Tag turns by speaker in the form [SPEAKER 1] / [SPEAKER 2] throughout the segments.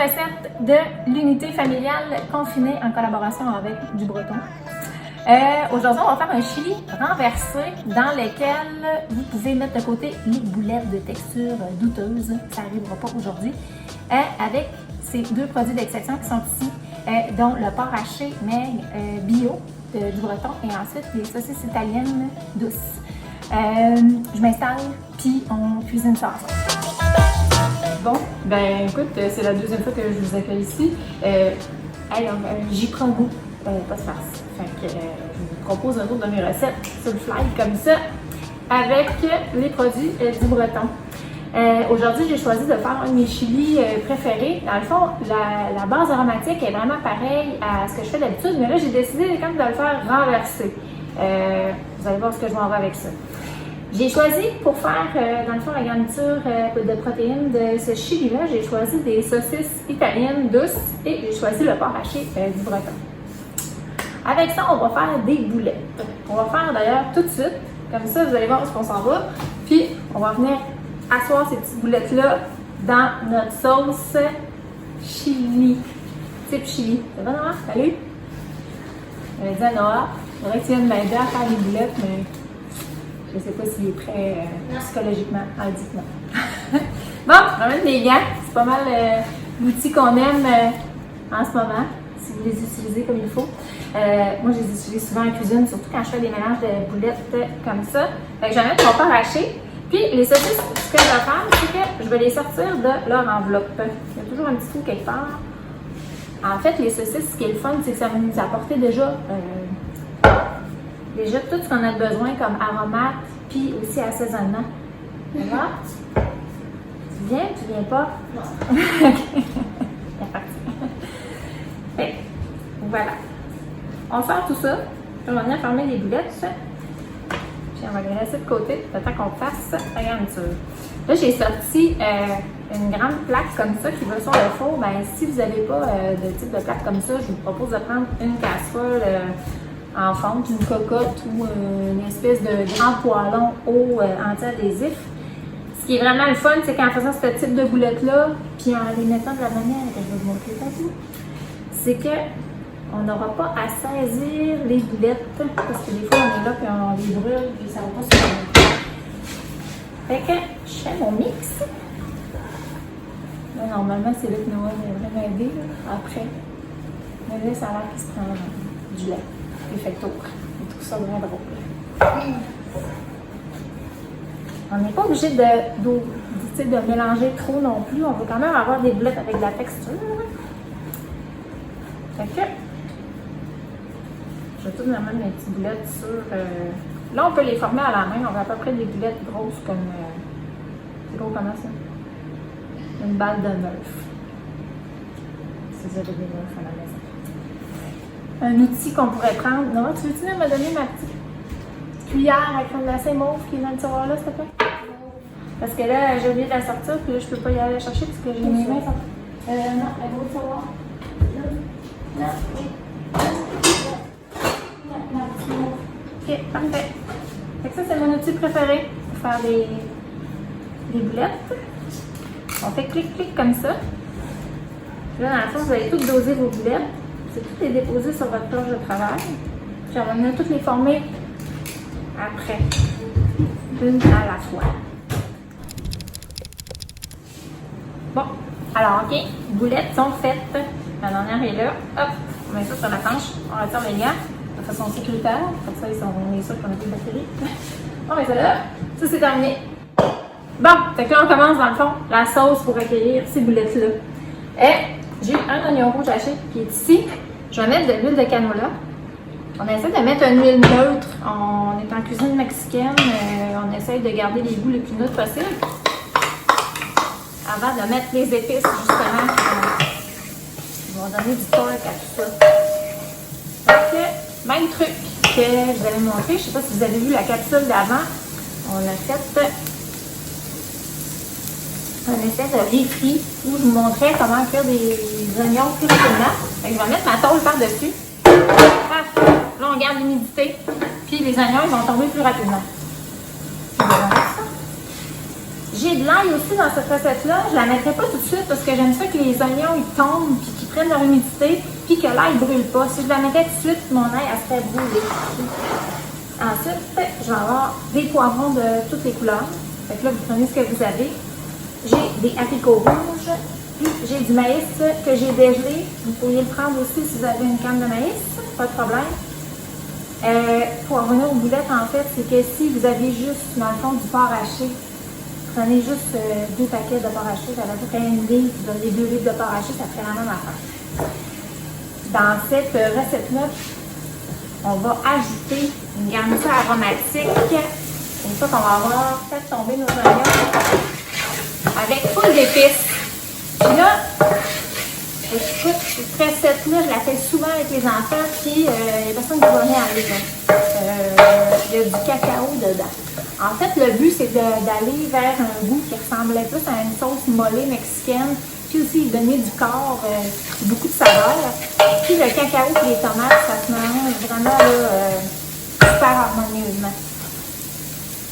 [SPEAKER 1] recette de l'unité familiale confinée en collaboration avec du breton. Aujourd'hui, on va faire un chili renversé dans lequel vous pouvez mettre de côté les boulettes de texture douteuse. Ça n'arrivera pas aujourd'hui. Avec ces deux produits d'exception qui sont ici, dont le porc haché maigre bio du breton et ensuite les saucisses italiennes douces. Je m'installe, puis on cuisine ça ensemble.
[SPEAKER 2] Bon, ben écoute, c'est la deuxième fois que je vous accueille ici. Alors, j'y prends goût, pas de farce. Fait que je vous propose un autre de mes recettes sur le fly comme ça, avec les produits du breton. Aujourd'hui, j'ai choisi de faire un de mes chilis préférés. Dans le fond, la base aromatique est vraiment pareille à ce que je fais d'habitude, mais là, j'ai décidé quand même de le faire renverser. Vous allez voir ce que je vais en faire avec ça. J'ai choisi pour faire, dans le fond, la garniture de protéines de ce chili-là, j'ai choisi des saucisses italiennes douces et j'ai choisi le porc haché du breton. Avec ça, on va faire des boulettes. On va faire d'ailleurs tout de suite, comme ça, vous allez voir où on s'en va. Puis, on va venir asseoir ces petites boulettes-là dans notre sauce chili. Type chili. Ça va, Noah? Salut? Je vais dire à Noah, il faudrait que tu viennes m'aider à faire les boulettes, mais je ne sais pas s'il est prêt psychologiquement. Ah, dites-moi. Bon, on va mettre les gants. C'est pas mal l'outil qu'on aime en ce moment, si vous les utilisez comme il faut. Moi, je les utilise souvent en cuisine, surtout quand je fais des mélanges de boulettes comme ça. Fait que je vais mettre mon porc haché. Puis, les saucisses, ce que je vais faire, c'est que je vais les sortir de leur enveloppe. Il y a toujours un petit trou quelque part. En fait, les saucisses, ce qui est le fun, c'est que ça va nous apporter déjà tout ce qu'on a besoin comme aromates, puis aussi assaisonnement. D'accord? Tu viens? Tu viens pas? Non. Ok. C'est parti. Fait, voilà. On va faire tout ça. Puis on va venir fermer les boulettes. Puis on va les laisser de côté le temps qu'on fasse la garniture. Là, j'ai sorti une grande plaque comme ça qui va sur le four. Ben, si vous n'avez pas de type de plaque comme ça, je vous propose de prendre une casserole en fonte, une cocotte ou une espèce de grand poêlon haut anti-adhésif. Ce qui est vraiment le fun, c'est qu'en faisant ce type de boulettes-là, puis en les mettant de la manière que je vais vous montrer tantôt, c'est que on n'aura pas à saisir les boulettes, parce que des fois on est là puis on les brûle, puis ça va pas se faire. Fait que je fais mon mix. Là, normalement, c'est là que Noah va m'aider après. Mais là, ça a l'air qu'il se prend du lait. Il fait le tour. Il trouve ça vraiment drôle. On n'est pas obligé de mélanger trop non plus. On veut quand même avoir des boulettes avec de la texture. Fait que je vais tout mettre mes petites boulettes sur. Là, on peut les former à la main. On veut à peu près des boulettes grosses comme. C'est gros comment ça? Une balle de neuf. Si vous avez des neufs à la maison. Un outil qu'on pourrait prendre. Non, tu veux-tu me donner ma petite cuillère avec un glacé mauve qui est dans le tiroir là, s'il te plaît? Parce que là, j'ai oublié de la sortir, puis là, je peux pas y aller la chercher parce que j'ai mes mains. Non, elle va au tiroir. Non, oui. Non, ok, parfait. Fait que ça, c'est mon outil préféré pour faire des boulettes. On fait clic-clic comme ça. Là, dans le fond, vous allez toutes doser vos boulettes. C'est tout est déposé sur votre planche de travail. Puis on va venir toutes les former après, une à la fois. Bon, alors ok, les boulettes sont faites. La dernière est là. Hop, on met ça sur la planche. On retire les gants de façon sécuritaire. Comme ça, on est sûr qu'on a plus de batterie. On met ça là. Ça, c'est terminé. Bon, fait que là, on commence dans le fond la sauce pour accueillir ces boulettes-là. Et j'ai un oignon rouge haché qui est ici. Je vais mettre de l'huile de canola. On essaie de mettre une huile neutre. On est en cuisine mexicaine. On essaie de garder les goûts les plus neutres possibles. Avant de mettre les épices, justement, qui vont donner du torque à tout ça. Donc, même truc que je vous avais montré. Je ne sais pas si vous avez vu la capsule d'avant. On a fait un espèce de refri où je vous montrais comment faire des oignons plus rapidement. Fait que je vais mettre ma tôle par-dessus. Là, on garde l'humidité. Puis les oignons, ils vont tomber plus rapidement.
[SPEAKER 1] J'ai de l'ail aussi dans cette recette-là. Je la mettrai pas tout de suite parce que j'aime ça que les oignons ils tombent puis qu'ils prennent leur humidité puis que l'ail brûle pas. Si je la mettais tout de suite, mon ail elle serait brûlée. Ensuite, je vais avoir des poivrons de toutes les couleurs. Fait que là, vous prenez ce que vous avez. J'ai des haricots rouges, puis j'ai du maïs que j'ai dégelé. Vous pourriez le prendre aussi si vous avez une canne de maïs, pas de problème. Pour revenir aux boulettes, en fait, c'est que si vous avez juste, dans le fond, du porc haché, prenez juste 2 paquets de porc haché, ça va vous faire une livre, vous donnez 2 livres de porc haché, ça ferait la même affaire. Dans cette recette-là, on va ajouter une garniture aromatique. Une fois qu'on va avoir fait tomber nos oignons avec full d'épices. Puis là, écoute, cette recette-là, je la fais souvent avec les enfants, puis il y a personne qui va venir aller. Il y a du cacao dedans. En fait, le but, c'est d'aller vers un goût qui ressemblait plus à une sauce mollée mexicaine, puis aussi donner du corps, beaucoup de saveur. Puis le cacao et les tomates, ça se mélange vraiment là, super harmonieusement.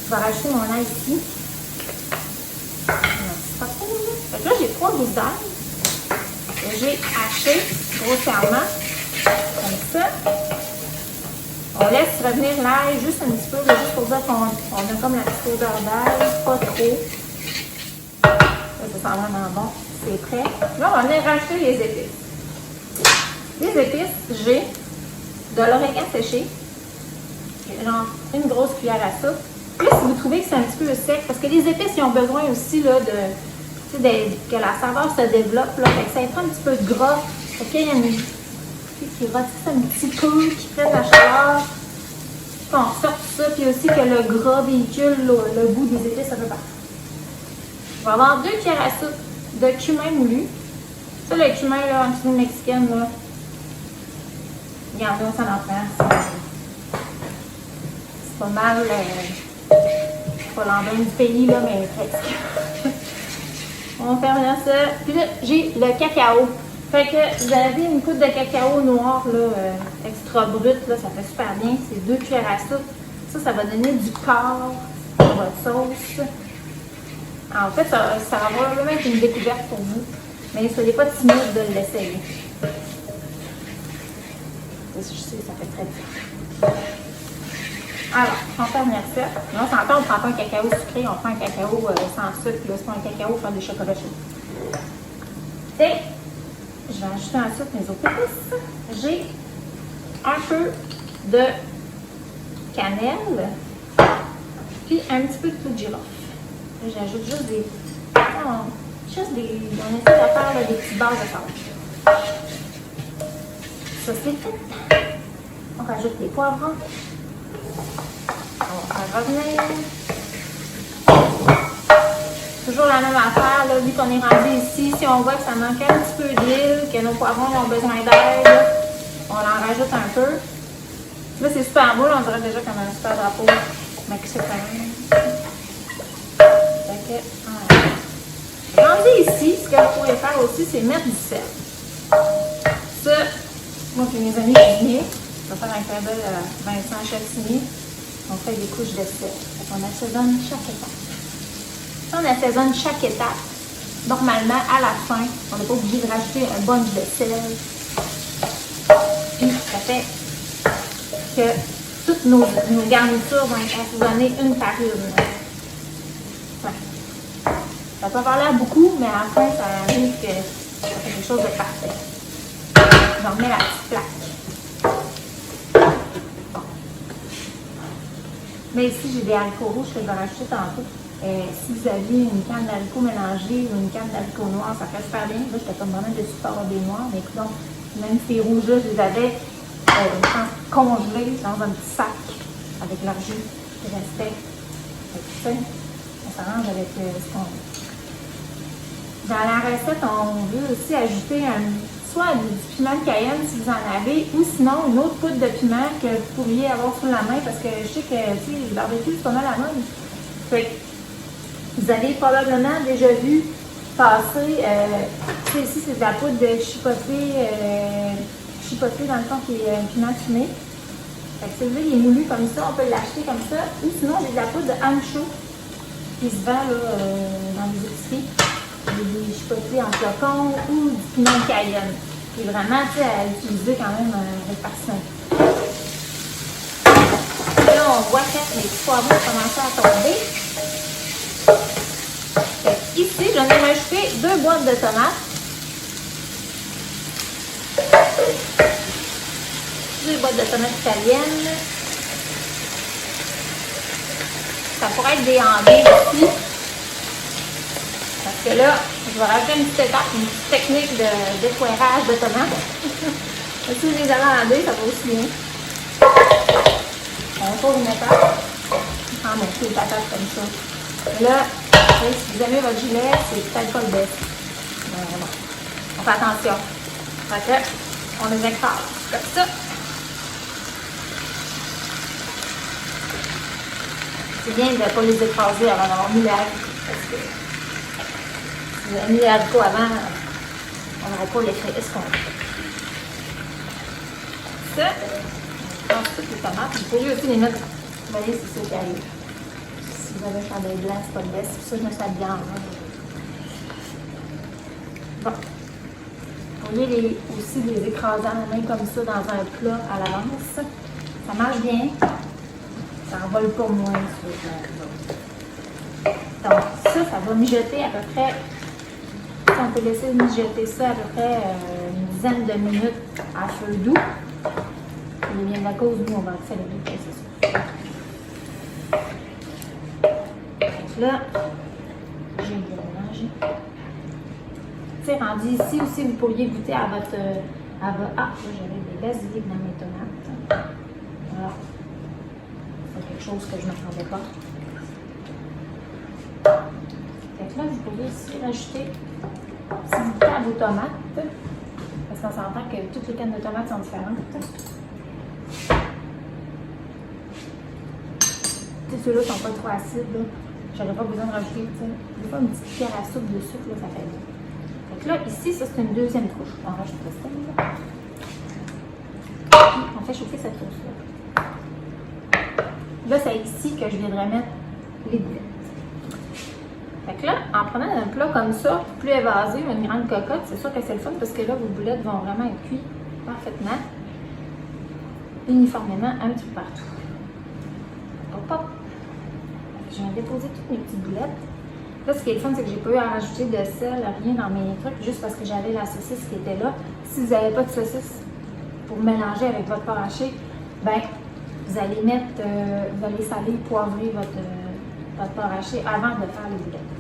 [SPEAKER 1] Je vais rajouter mon ail ici. Fait que là, j'ai 3 gousses d'ail que j'ai hachées grossièrement, comme ça. On laisse revenir l'ail juste un petit peu, juste pour dire qu'on a comme la petite odeur d'ail, pas trop. Ça sent vraiment bon, c'est prêt. Là, on va venir rajouter les épices. Les épices, j'ai de l'origan séché, genre une grosse cuillère à soupe. Puis si vous trouvez que c'est un petit peu sec, parce que les épices, ils ont besoin aussi là, que la saveur se développe, là, fait que ça prend un petit peu de gras. Fait qu'il y a une qui rôtisse un petit peu, qui prenne la chaleur, qu'on sorte ça, puis aussi que le gras véhicule le goût des épices un peu partout. Je vais avoir 2 cuillères à soupe de cumin moulu. Ça, le cumin là, en cuisine mexicaine, là, regardez, ça en prend. C'est pas mal, pas l'emblème du pays, là, mais presque. On ferme ça. Puis là, j'ai le cacao. Fait que vous avez une coupe de cacao noir, là, extra brut, là, ça fait super bien. C'est 2 cuillères à soupe. Ça va donner du corps à votre sauce. En fait, ça va probablement être une découverte pour vous. Mais ne soyez pas timide de l'essayer. Je sais, ça fait très bien. Alors, on ferme ça. Là, on s'entend, on ne prend pas un cacao sucré, on prend un cacao sans sucre. Là, c'est pas un cacao pour faire des chocolats chauds. Et je vais ajouter ensuite mes autres épices. J'ai un peu de cannelle, puis un petit peu de clou de girofle. J'ajoute juste des. On essaie de faire là, des petites bases de sable. Ça, c'est fait. On rajoute les poivrons. On va faire revenir. Toujours la même affaire, là, vu qu'on est rendu ici, si on voit que ça manque un petit peu d'huile, que nos poivrons ont besoin d'aide, on en rajoute un peu. Là, c'est super beau, là, on dirait déjà comme un super drapeau mexicain. Rendu ici, ce que vous pourrez faire aussi, c'est mettre du sel. Ça, moi et mes amis cuisiniers, je vais faire un clin d'œil à Vincent Chatigny. On fait des couches de sel. On assaisonne chaque étape. Si on assaisonne chaque étape, normalement, à la fin, on n'est pas obligé de rajouter un bunch de sel. Puis, ça fait que toutes nos garnitures vont être assaisonnées une par une. Ouais. Ça peut avoir l'air beaucoup, mais à la fin, ça arrive que ça fait quelque chose de parfait. J'en mets la petite plaque. Mais ici, j'ai des haricots rouges que je vais rajouter tantôt. Si vous aviez une canne d'haricots mélangée ou une canne d'haricots noirs, ça fait super bien. Là, j'étais comme vraiment déçue par des noirs, mais écoute, même ces rouges-là, je les avais congelés dans un petit sac avec leur jus qui restait. On s'arrange avec ce qu'on veut. Dans la recette, on veut aussi ajouter soit du piment de Cayenne si vous en avez, ou sinon une autre poudre de piment que vous pourriez avoir sous la main parce que je sais que le barbecue, c'est pas mal à la mode. Fait que vous avez probablement déjà vu passer, ici c'est de la poudre de chipotle, dans le fond qui est un piment fumé. Fait que celui-là il est moulu comme ça, on peut l'acheter comme ça. Ou sinon j'ai de la poudre de ancho. qui se vend là, dans les épiceries. Des chipotlés en flocon ou du piment de Cayenne. Qui est vraiment à utiliser quand même avec parcimonie. Là, on voit que les poivrons commencent à tomber. Ici, j'en ai rajouté 2 boîtes de tomates. 2 boîtes de tomates italiennes. Ça pourrait être des endives aussi. Parce que là, je vais rajouter une petite étape, une petite technique de défouerrage de tomates. Si vous les avez enlevées, ça va aussi bien. On pose une étape. Ah, mon les patates comme ça. Et là, si vous aimez votre gilet, c'est peut-être pas le best. Voilà. On fait attention. Fait que, on les écrase comme ça. C'est bien de ne pas les écraser avant d'avoir mis l'haricot. Parce que si vous avez mis l'haricot avant, on n'aurait pas l'effet escompté. Ça, je pense toutes les tomates. Vous pouvez aussi les mettre. Vous voyez, c'est ça qui arrive. Si vous avez un chandail blanc, c'est pas le best. C'est pour ça que je me suis habillée en blanc. Bon. Vous voyez aussi les écraser à la main comme ça dans un plat à l'avance. Ça marche bien. Ça envole pas moins sur donc ça va mijoter à peu près. On peut laisser mijoter ça à peu près une dizaine de minutes à feu doux. Et bien à cause nous on va accélérer, c'est ça. Donc là, j'ai bien mangé. Tu sais, rendu ici aussi, vous pourriez goûter à votre. Ah, là, j'avais des basiliques dans mes tomates. Voilà. C'est quelque chose que je ne m'attendais pas. Fait que là, vous pouvez aussi rajouter, si vous goûtez à vos tomates, parce qu'on s'entend que toutes les cannes de tomates sont différentes. Ceux-là ne sont pas trop acides. J'aurais pas besoin de rajouter, des fois, une petite cuillère à soupe de sucre, là, ça fait bien. Fait que là, ici, ça c'est une deuxième couche. On rajoute le sel. Puis, on fait chauffer cette sauce-là. Là, c'est ici que je viendrai mettre les boulettes. Fait que là, en prenant un plat comme ça, plus évasé, une grande cocotte, c'est sûr que c'est le fun parce que là, vos boulettes vont vraiment être cuites parfaitement, uniformément, un petit peu partout. Hop, hop. Je viens déposer toutes mes petites boulettes. Là, ce qui est le fun, c'est que j'ai pas eu à rajouter de sel, rien dans mes trucs, juste parce que j'avais la saucisse qui était là. Si vous n'avez pas de saucisse pour mélanger avec votre porc haché, ben, vous allez mettre, vous allez saler, poivrer votre porc haché avant de faire les boulettes.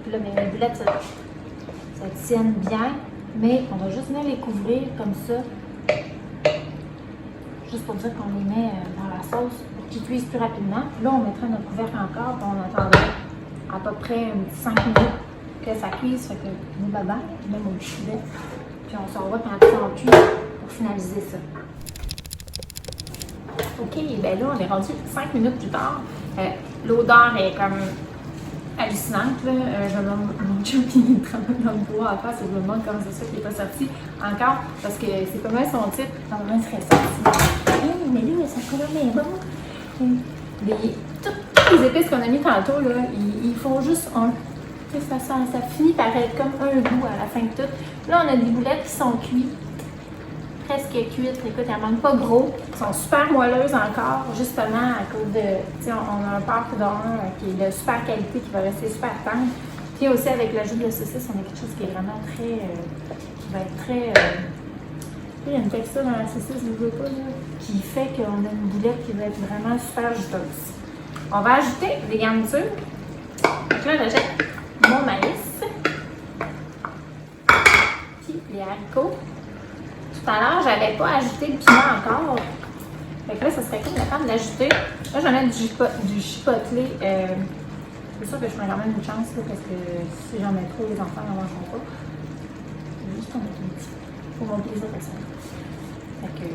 [SPEAKER 1] Puis là, mes boulettes, ça tienne bien, mais on va juste venir les couvrir comme ça. Juste pour dire qu'on les met dans la sauce pour qu'ils cuisent plus rapidement. Là, on mettra notre couvercle encore, puis on attendra à peu près 5 minutes que ça cuise. Fait que nous, baba, je mets mon filet. Puis on se revoit quand ils sont cuits pour finaliser ça. OK, ben là, on est rendu 5 minutes plus tard. L'odeur est comme hallucinante. Là. Je me demande, mon chum qui est dans le bois à face, je me demande comment ça se fait qu'il n'est pas sorti encore, parce que c'est pas mal son titre. Normalement, il serait sorti. Mais là, ça colore bien bon. Toutes les épices qu'on a mis tantôt, là, ils font juste un. Ça finit par être comme un goût à la fin de tout. Là, on a des boulettes qui sont cuites, presque cuites. Écoute, elles ne manquent pas gros. Elles sont super moelleuses encore, justement à cause de. Tu sais, on a un porc d'or qui est de super qualité, qui va rester super tendre. Puis aussi, avec l'ajout de la saucisse, on a quelque chose qui est vraiment très. Qui va être très. Il y a une texture dans la saucisse, je ne veux pas, là, qui fait qu'on a une boulette qui va être vraiment super juteuse. On va ajouter des garnitures. Donc là, j'achète mon maïs. Puis les haricots. Tout à l'heure, je n'avais pas ajouté le piment encore. Fait que là, ça serait cool de l'ajouter. Là, j'en ai du chipotlé. C'est sûr que je ferai quand même une chance, là, parce que si j'en mets trop, les enfants n'en mangeront pas. Je vais juste en mettre un petit peu. Pour mon plaisir personnel. Fait que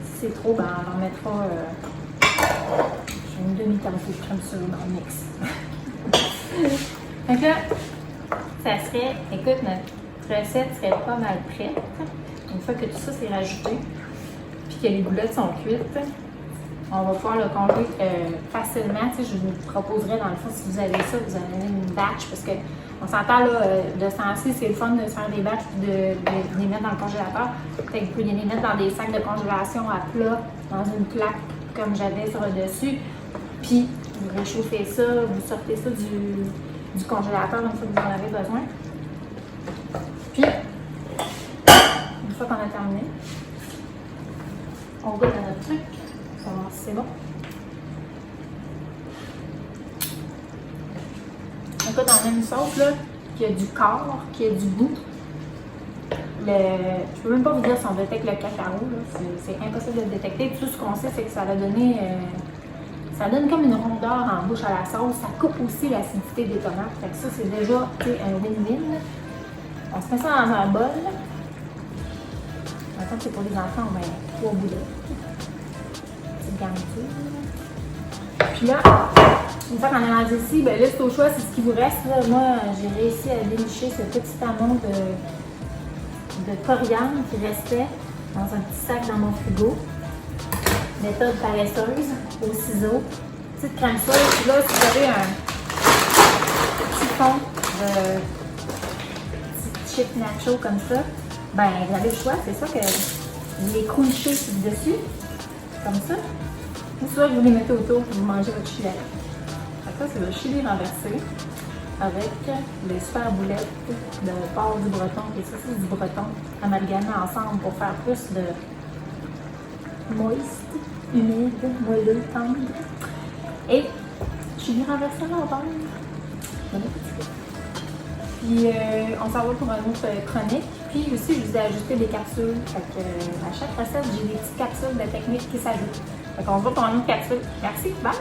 [SPEAKER 1] si c'est trop, ben on en mettra une demi-tasse de crème sur dans le mix. Fait que là, ça serait, écoute, notre recette serait pas mal prête. Une fois que tout ça c'est rajouté, puis que les boulettes sont cuites, on va pouvoir le congeler facilement. Tu sais, je vous proposerais, dans le fond, si vous avez ça, vous avez une batch, parce que on s'entend là, de ce temps-ci, c'est le fun de se faire des batchs et de les mettre dans le congélateur. Fait que vous pouvez les mettre dans des sacs de congélation à plat, dans une plaque comme j'avais sur le dessus. Puis, vous réchauffez ça, vous sortez ça du congélateur comme ça que vous en avez besoin. Puis, une fois qu'on a terminé, on goûte à notre truc. On va voir si c'est bon. Écoute, on a une sauce là, qui a du corps, qui a du goût. Je peux même pas vous dire si on détecte le cacao, c'est impossible de le détecter. Tout ce qu'on sait, c'est que ça a donné, ça donne comme une rondeur en bouche à la sauce. Ça coupe aussi l'acidité des tomates. Fait que ça, c'est déjà un win-win. On se met ça dans un bol. Maintenant, c'est pour les enfants, on met 3 boulettes. Petite garniture. Puis là, une fois qu'on a rendu ici, ben là, c'est au choix, c'est ce qui vous reste. Là. Moi, j'ai réussi à dénicher ce petit amont de coriandre qui restait dans un petit sac dans mon frigo. Méthode paresseuse, au ciseau. Petite crème solaire. Puis là, si vous avez un petit fond de petit chip nacho comme ça, ben vous avez le choix. C'est ça que vous les crunchez dessus, comme ça. Ou soit vous les mettez autour et vous mangez votre chili. Ça, c'est le chili renversé avec les super boulettes de porc du breton et saucisses du breton amalgamées ensemble pour faire plus de moist, humide, moelleux, tendre. Et chili renversé en beurre. Bon appétit. Puis on s'en va pour un autre chronique. Puis aussi, je vous ai ajouté des capsules. Fait que, à chaque recette, j'ai des petites capsules de techniques qui s'ajoutent. Fait qu'on se voit pour une autre capsule. Merci, bye!